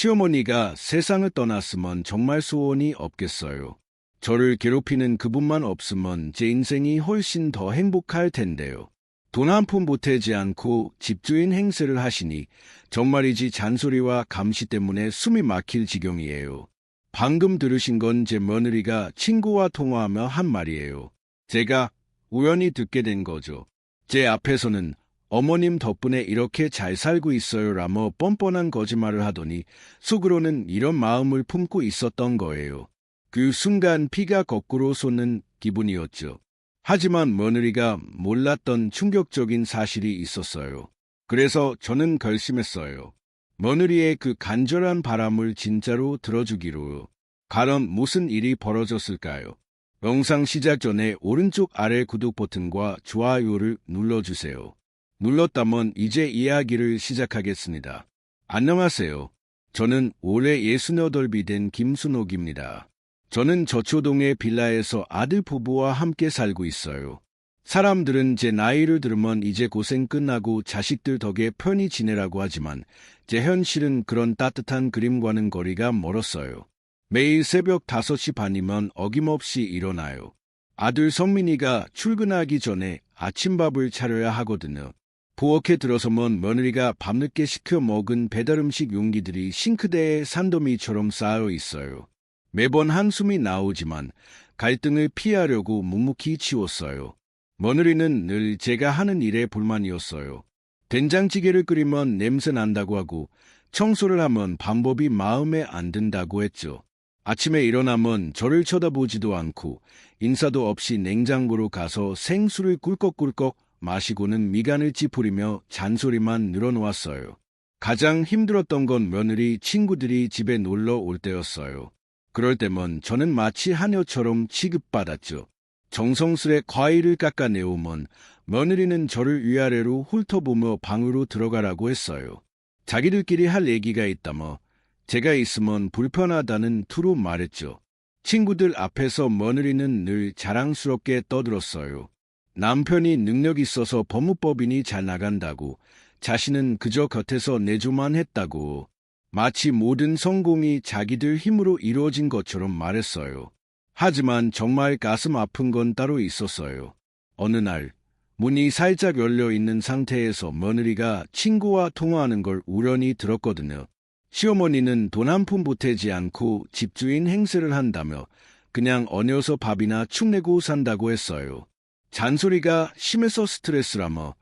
시어머니가 세상을 떠났으면 정말 소원이 없겠어요. 저를 괴롭히는 그분만 없으면 제 인생이 훨씬 더 행복할 텐데요. 돈 한 푼 보태지 않고 집주인 행세를 하시니 정말이지 잔소리와 감시 때문에 숨이 막힐 지경이에요. 방금 들으신 건 제 며느리가 친구와 통화하며 한 말이에요. 제가 우연히 듣게 된 거죠. 제 앞에서는 어머님 덕분에 이렇게 잘 살고 있어요라며 뻔뻔한 거짓말을 하더니 속으로는 이런 마음을 품고 있었던 거예요. 그 순간 피가 거꾸로 솟는 기분이었죠. 하지만 며느리가 몰랐던 충격적인 사실이 있었어요. 그래서 저는 결심했어요. 며느리의 그 간절한 바람을 진짜로 들어주기로요. 과연 무슨 일이 벌어졌을까요? 영상 시작 전에 오른쪽 아래 구독 버튼과 좋아요를 눌러주세요. 눌렀다면 이제 이야기를 시작하겠습니다. 안녕하세요. 저는 올해 68이 된 김순옥입니다. 저는 저초동의 빌라에서 아들 부부와 함께 살고 있어요. 사람들은 제 나이를 들으면 이제 고생 끝나고 자식들 덕에 편히 지내라고 하지만 제 현실은 그런 따뜻한 그림과는 거리가 멀었어요. 매일 새벽 5시 반이면 어김없이 일어나요. 아들 성민이가 출근하기 전에 아침밥을 차려야 하거든요. 부엌에 들어서면 며느리가 밤늦게 시켜 먹은 배달음식 용기들이 싱크대에 산더미처럼 쌓여 있어요. 매번 한숨이 나오지만 갈등을 피하려고 묵묵히 치웠어요. 며느리는 늘 제가 하는 일에 불만이었어요. 된장찌개를 끓이면 냄새 난다고 하고 청소를 하면 방법이 마음에 안 든다고 했죠. 아침에 일어나면 저를 쳐다보지도 않고 인사도 없이 냉장고로 가서 생수를 꿀꺽꿀꺽 마시고는 미간을 찌푸리며 잔소리만 늘어놓았어요. 가장 힘들었던 건 며느리 친구들이 집에 놀러 올 때였어요. 그럴 때면 저는 마치 하녀처럼 취급받았죠. 정성스레 과일을 깎아내오면 며느리는 저를 위아래로 훑어보며 방으로 들어가라고 했어요. 자기들끼리 할 얘기가 있다며 제가 있으면 불편하다는 투로 말했죠. 친구들 앞에서 며느리는 늘 자랑스럽게 떠들었어요. 남편이 능력 있어서 법무법인이 잘 나간다고, 자신은 그저 곁에서 내조만 했다고, 마치 모든 성공이 자기들 힘으로 이루어진 것처럼 말했어요. 하지만 정말 가슴 아픈 건 따로 있었어요. 어느 날 문이 살짝 열려 있는 상태에서 며느리가 친구와 통화하는 걸 우연히 들었거든요. 시어머니는 돈 한 푼 보태지 않고 집주인 행세를 한다며 그냥 어녀서 밥이나 축 내고 산다고 했어요. 잔소리가 심해서 스트레스라며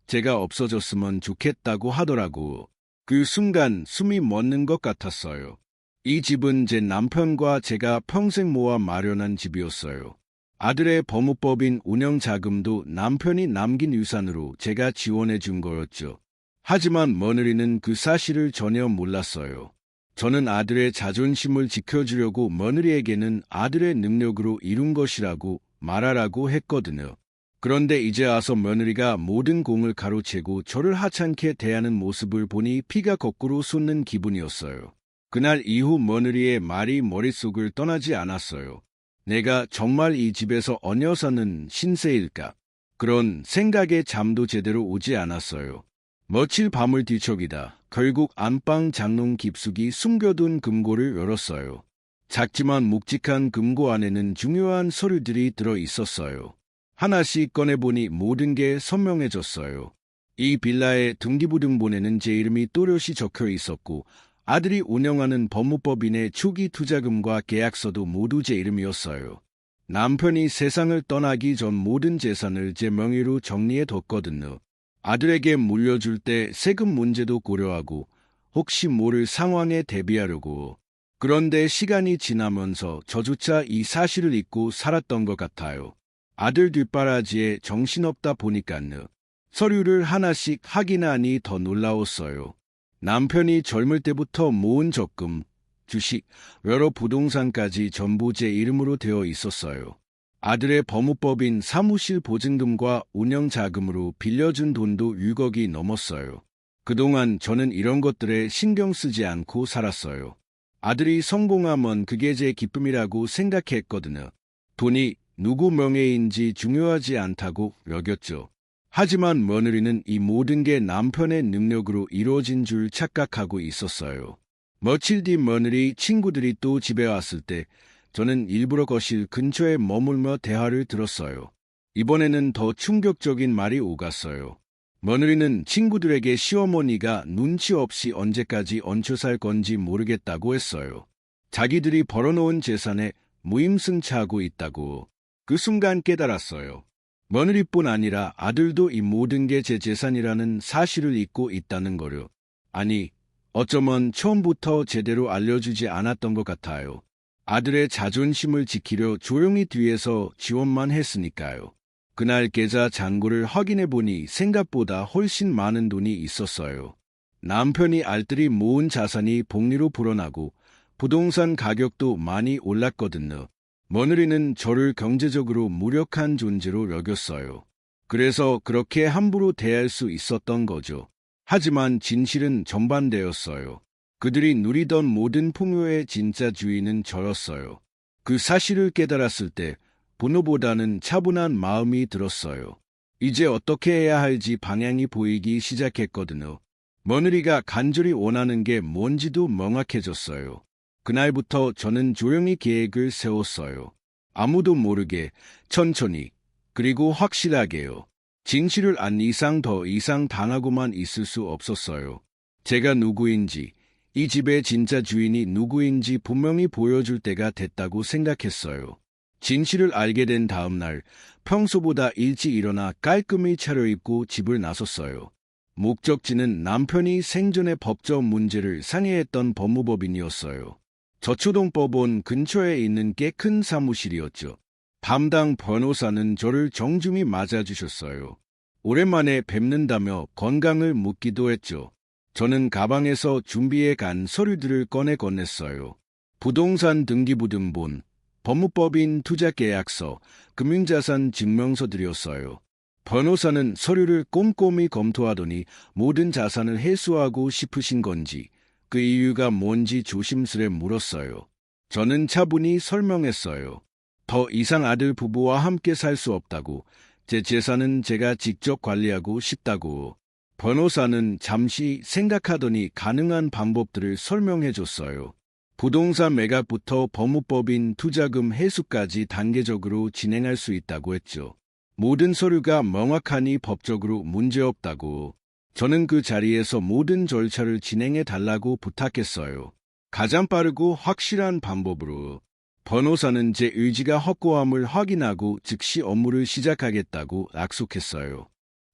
제가 없어졌으면 좋겠다고 하더라고. 그 순간 숨이 멎는 것 같았어요. 이 집은 제 남편과 제가 평생 모아 마련한 집이었어요. 아들의 법무법인 운영 자금도 남편이 남긴 유산으로 제가 지원해 준 거였죠. 하지만 며느리는 그 사실을 전혀 몰랐어요. 저는 아들의 자존심을 지켜주려고 며느리에게는 아들의 능력으로 이룬 것이라고 말하라고 했거든요. 그런데 이제 와서 며느리가 모든 공을 가로채고 저를 하찮게 대하는 모습을 보니 피가 거꾸로 솟는 기분이었어요. 그날 이후 며느리의 말이 머릿속을 떠나지 않았어요. 내가 정말 이 집에서 얹어 사는 신세일까? 그런 생각에 잠도 제대로 오지 않았어요. 며칠 밤을 뒤척이다 결국 안방 장롱 깊숙이 숨겨둔 금고를 열었어요. 작지만 묵직한 금고 안에는 중요한 서류들이 들어 있었어요. 하나씩 꺼내보니 모든 게 선명해졌어요. 이 빌라의 등기부등본에는 제 이름이 또렷이 적혀 있었고 아들이 운영하는 법무법인의 초기 투자금과 계약서도 모두 제 이름이었어요. 남편이 세상을 떠나기 전 모든 재산을 제 명의로 정리해뒀거든요. 아들에게 물려줄 때 세금 문제도 고려하고 혹시 모를 상황에 대비하려고. 그런데 시간이 지나면서 저조차 이 사실을 잊고 살았던 것 같아요. 아들 뒷바라지에 정신없다 보니까요. 서류를 하나씩 확인하니 더 놀라웠어요. 남편이 젊을 때부터 모은 적금, 주식, 여러 부동산까지 전부 제 이름으로 되어 있었어요. 아들의 법무법인 사무실 보증금과 운영자금으로 빌려준 돈도 6억이 넘었어요. 그동안 저는 이런 것들에 신경 쓰지 않고 살았어요. 아들이 성공하면 그게 제 기쁨이라고 생각했거든요. 돈이 누구 명예인지 중요하지 않다고 여겼죠. 하지만 며느리는 이 모든 게 남편의 능력으로 이루어진 줄 착각하고 있었어요. 며칠 뒤 며느리 친구들이 또 집에 왔을 때 저는 일부러 거실 근처에 머물며 대화를 들었어요. 이번에는 더 충격적인 말이 오갔어요. 며느리는 친구들에게 시어머니가 눈치 없이 언제까지 얹혀 살 건지 모르겠다고 했어요. 자기들이 벌어놓은 재산에 무임승차하고 있다고. 그 순간 깨달았어요. 며느리뿐 아니라 아들도 이 모든 게 제 재산이라는 사실을 잊고 있다는 거요. 아니, 어쩌면 처음부터 제대로 알려주지 않았던 것 같아요. 아들의 자존심을 지키려 조용히 뒤에서 지원만 했으니까요. 그날 계좌 잔고를 확인해보니 생각보다 훨씬 많은 돈이 있었어요. 남편이 알뜰히 모은 자산이 복리로 불어나고 부동산 가격도 많이 올랐거든요. 며느리는 저를 경제적으로 무력한 존재로 여겼어요. 그래서 그렇게 함부로 대할 수 있었던 거죠. 하지만 진실은 정반대였어요. 그들이 누리던 모든 풍요의 진짜 주인은 저였어요. 그 사실을 깨달았을 때 분노보다는 차분한 마음이 들었어요. 이제 어떻게 해야 할지 방향이 보이기 시작했거든요. 며느리가 간절히 원하는 게 뭔지도 명확해졌어요. 그날부터 저는 조용히 계획을 세웠어요. 아무도 모르게, 천천히, 그리고 확실하게요. 진실을 안 이상 더 이상 당하고만 있을 수 없었어요. 제가 누구인지, 이 집의 진짜 주인이 누구인지 분명히 보여줄 때가 됐다고 생각했어요. 진실을 알게 된 다음 날, 평소보다 일찍 일어나 깔끔히 차려입고 집을 나섰어요. 목적지는 남편이 생전에 법적 문제를 상의했던 법무법인이었어요. 저초동법원 근처에 있는 꽤 큰 사무실이었죠. 담당 변호사는 저를 정중히 맞아주셨어요. 오랜만에 뵙는다며 건강을 묻기도 했죠. 저는 가방에서 준비해 간 서류들을 꺼내 건넸어요. 부동산 등기부등본, 법무법인 투자계약서, 금융자산 증명서들이었어요. 변호사는 서류를 꼼꼼히 검토하더니 모든 자산을 회수하고 싶으신 건지, 그 이유가 뭔지 조심스레 물었어요. 저는 차분히 설명했어요. 더 이상 아들 부부와 함께 살 수 없다고, 제 재산은 제가 직접 관리하고 싶다고. 변호사는 잠시 생각하더니 가능한 방법들을 설명해줬어요. 부동산 매각부터 법무법인 투자금 회수까지 단계적으로 진행할 수 있다고 했죠. 모든 서류가 명확하니 법적으로 문제없다고. 저는 그 자리에서 모든 절차를 진행해 달라고 부탁했어요. 가장 빠르고 확실한 방법으로. 변호사는 제 의지가 확고함을 확인하고 즉시 업무를 시작하겠다고 약속했어요.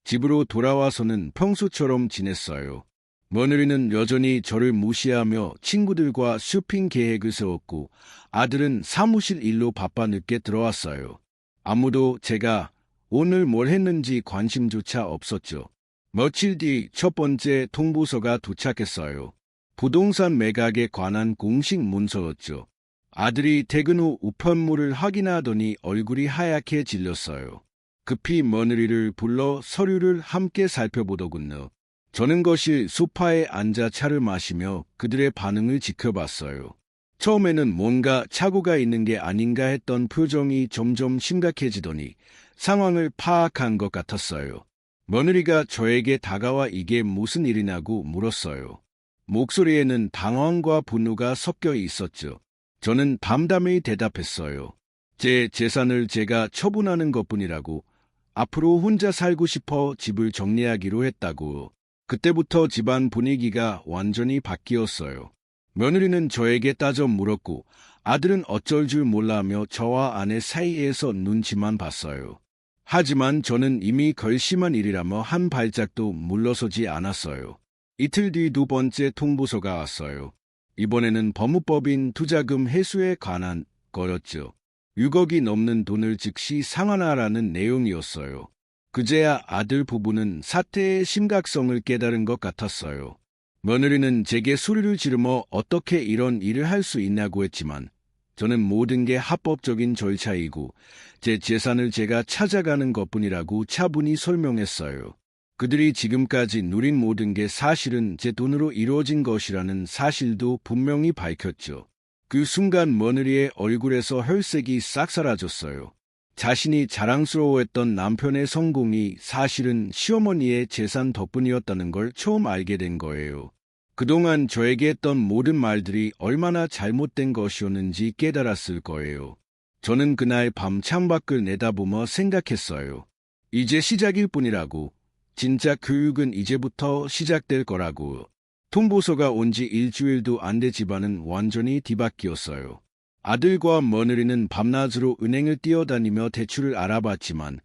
집으로 돌아와서는 평소처럼 지냈어요. 며느리는 여전히 저를 무시하며 친구들과 쇼핑 계획을 세웠고 아들은 사무실 일로 바빠 늦게 들어왔어요. 아무도 제가 오늘 뭘 했는지 관심조차 없었죠. 며칠 뒤 첫 번째 통보서가 도착했어요. 부동산 매각에 관한 공식 문서였죠. 아들이 퇴근 후 우편물을 확인하더니 얼굴이 하얗게 질렸어요. 급히 며느리를 불러 서류를 함께 살펴보더군요. 저는 거실 소파에 앉아 차를 마시며 그들의 반응을 지켜봤어요. 처음에는 뭔가 착오가 있는 게 아닌가 했던 표정이 점점 심각해지더니 상황을 파악한 것 같았어요. 며느리가 저에게 다가와 이게 무슨 일이냐고 물었어요. 목소리에는 당황과 분노가 섞여 있었죠. 저는 담담히 대답했어요. 제 재산을 제가 처분하는 것뿐이라고. 앞으로 혼자 살고 싶어 집을 정리하기로 했다고. 그때부터 집안 분위기가 완전히 바뀌었어요. 며느리는 저에게 따져 물었고 아들은 어쩔 줄 몰라하며 저와 아내 사이에서 눈치만 봤어요. 하지만 저는 이미 결심한 일이라며 한 발짝도 물러서지 않았어요. 이틀 뒤 두 번째 통보서가 왔어요. 이번에는 법무법인 투자금 회수에 관한 거였죠. 6억이 넘는 돈을 즉시 상환하라는 내용이었어요. 그제야 아들 부부는 사태의 심각성을 깨달은 것 같았어요. 며느리는 제게 소리를 지르며 어떻게 이런 일을 할 수 있냐고 했지만 저는 모든 게 합법적인 절차이고 제 재산을 제가 찾아가는 것뿐이라고 차분히 설명했어요. 그들이 지금까지 누린 모든 게 사실은 제 돈으로 이루어진 것이라는 사실도 분명히 밝혔죠. 그 순간 며느리의 얼굴에서 혈색이 싹 사라졌어요. 자신이 자랑스러워했던 남편의 성공이 사실은 시어머니의 재산 덕분이었다는 걸 처음 알게 된 거예요. 그동안 저에게 했던 모든 말들이 얼마나 잘못된 것이었는지 깨달았을 거예요. 저는 그날 밤 창밖을 내다보며 생각했어요. 이제 시작일 뿐이라고. 진짜 교육은 이제부터 시작될 거라고. 통보서가 온 지 일주일도 안 돼 집안은 완전히 뒤바뀌었어요. 아들과 며느리는 밤낮으로 은행을 뛰어다니며 대출을 알아봤지만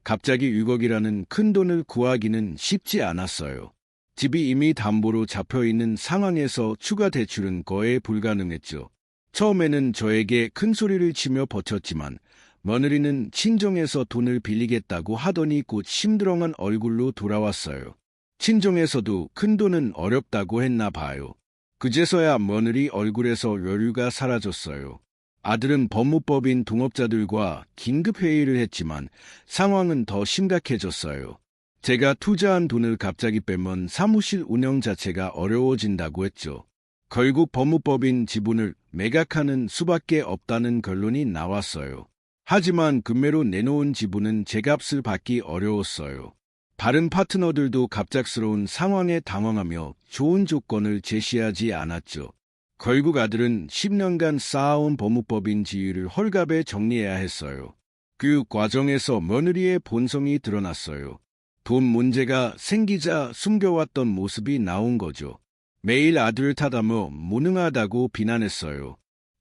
갑자기 6억이라는 큰 돈을 구하기는 쉽지 않았어요. 집이 이미 담보로 잡혀있는 상황에서 추가 대출은 거의 불가능했죠. 처음에는 저에게 큰 소리를 치며 버텼지만 며느리는 친정에서 돈을 빌리겠다고 하더니 곧 심드렁한 얼굴로 돌아왔어요. 친정에서도 큰 돈은 어렵다고 했나 봐요. 그제서야 며느리 얼굴에서 여유가 사라졌어요. 아들은 법무법인 동업자들과 긴급회의를 했지만 상황은 더 심각해졌어요. 제가 투자한 돈을 갑자기 빼면 사무실 운영 자체가 어려워진다고 했죠. 결국 법무법인 지분을 매각하는 수밖에 없다는 결론이 나왔어요. 하지만 금매로 내놓은 지분은 제값을 받기 어려웠어요. 다른 파트너들도 갑작스러운 상황에 당황하며 좋은 조건을 제시하지 않았죠. 결국 아들은 10년간 쌓아온 법무법인 지위를 헐값에 정리해야 했어요. 그 과정에서 며느리의 본성이 드러났어요. 돈 문제가 생기자 숨겨왔던 모습이 나온 거죠. 매일 아들을 탓하며 무능하다고 비난했어요.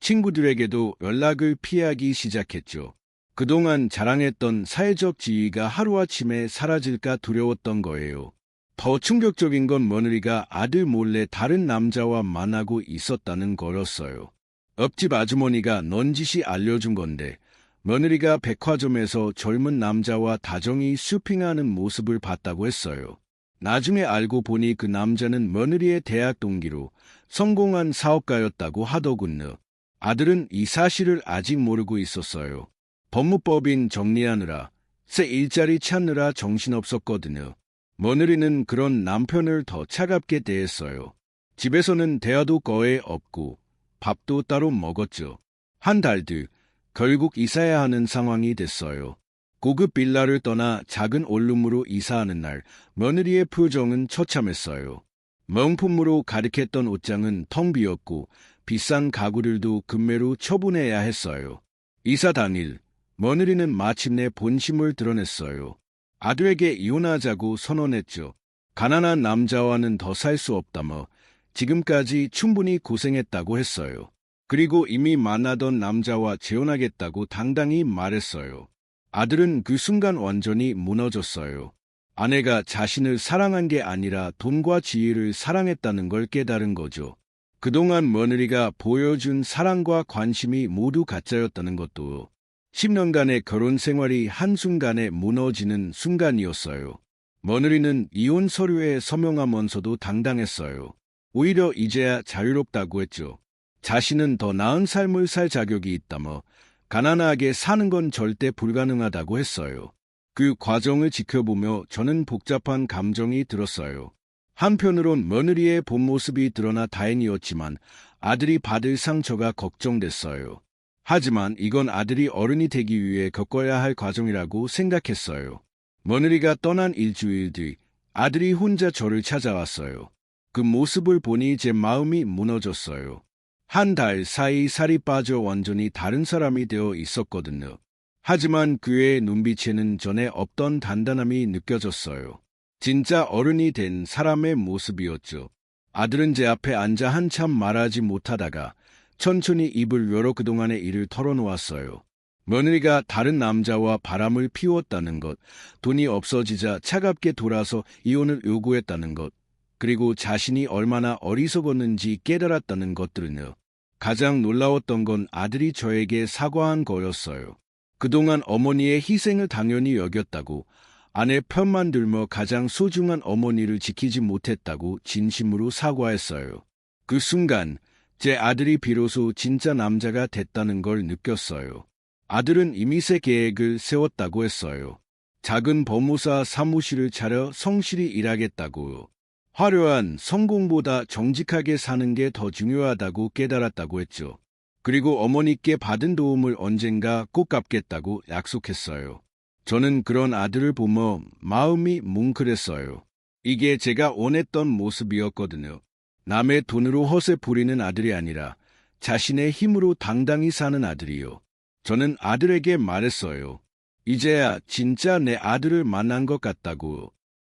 친구들에게도 연락을 피하기 시작했죠. 그동안 자랑했던 사회적 지위가 하루아침에 사라질까 두려웠던 거예요. 더 충격적인 건 며느리가 아들 몰래 다른 남자와 만나고 있었다는 거였어요. 옆집 아주머니가 넌지시 알려준 건데 며느리가 백화점에서 젊은 남자와 다정히 쇼핑하는 모습을 봤다고 했어요. 나중에 알고 보니 그 남자는 며느리의 대학 동기로 성공한 사업가였다고 하더군요. 아들은 이 사실을 아직 모르고 있었어요. 법무법인 정리하느라, 새 일자리 찾느라 정신없었거든요. 며느리는 그런 남편을 더 차갑게 대했어요. 집에서는 대화도 거의 없고 밥도 따로 먹었죠. 한 달 뒤 결국 이사해야 하는 상황이 됐어요. 고급 빌라를 떠나 작은 원룸으로 이사하는 날 며느리의 표정은 처참했어요. 명품으로 가득했던 옷장은 텅 비었고 비싼 가구들도 금매로 처분해야 했어요. 이사 당일 며느리는 마침내 본심을 드러냈어요. 아들에게 이혼하자고 선언했죠. 가난한 남자와는 더 살 수 없다며 지금까지 충분히 고생했다고 했어요. 그리고 이미 만나던 남자와 재혼하겠다고 당당히 말했어요. 아들은 그 순간 완전히 무너졌어요. 아내가 자신을 사랑한 게 아니라 돈과 지위를 사랑했다는 걸 깨달은 거죠. 그동안 며느리가 보여준 사랑과 관심이 모두 가짜였다는 것도 10년간의 결혼 생활이 한순간에 무너지는 순간이었어요. 며느리는 이혼 서류에 서명하면서도 당당했어요. 오히려 이제야 자유롭다고 했죠. 자신은 더 나은 삶을 살 자격이 있다며 가난하게 사는 건 절대 불가능하다고 했어요. 그 과정을 지켜보며 저는 복잡한 감정이 들었어요. 한편으론 며느리의 본 모습이 드러나 다행이었지만 아들이 받을 상처가 걱정됐어요. 하지만 이건 아들이 어른이 되기 위해 겪어야 할 과정이라고 생각했어요. 며느리가 떠난 일주일 뒤 아들이 혼자 저를 찾아왔어요. 그 모습을 보니 제 마음이 무너졌어요. 한 달 사이 살이 빠져 완전히 다른 사람이 되어 있었거든요. 하지만 그의 눈빛에는 전에 없던 단단함이 느껴졌어요. 진짜 어른이 된 사람의 모습이었죠. 아들은 제 앞에 앉아 한참 말하지 못하다가 천천히 입을 열어 그동안의 일을 털어놓았어요. 며느리가 다른 남자와 바람을 피웠다는 것, 돈이 없어지자 차갑게 돌아서 이혼을 요구했다는 것, 그리고 자신이 얼마나 어리석었는지 깨달았다는 것들은요. 가장 놀라웠던 건 아들이 저에게 사과한 거였어요. 그동안 어머니의 희생을 당연히 여겼다고, 아내 편만 들며 가장 소중한 어머니를 지키지 못했다고 진심으로 사과했어요. 그 순간 제 아들이 비로소 진짜 남자가 됐다는 걸 느꼈어요. 아들은 이미 새 계획을 세웠다고 했어요. 작은 법무사 사무실을 차려 성실히 일하겠다고요. 화려한 성공보다 정직하게 사는 게 더 중요하다고 깨달았다고 했죠. 그리고 어머니께 받은 도움을 언젠가 꼭 갚겠다고 약속했어요. 저는 그런 아들을 보며 마음이 뭉클했어요. 이게 제가 원했던 모습이었거든요. 남의 돈으로 허세 부리는 아들이 아니라 자신의 힘으로 당당히 사는 아들이요. 저는 아들에게 말했어요. 이제야 진짜 내 아들을 만난 것 같다고.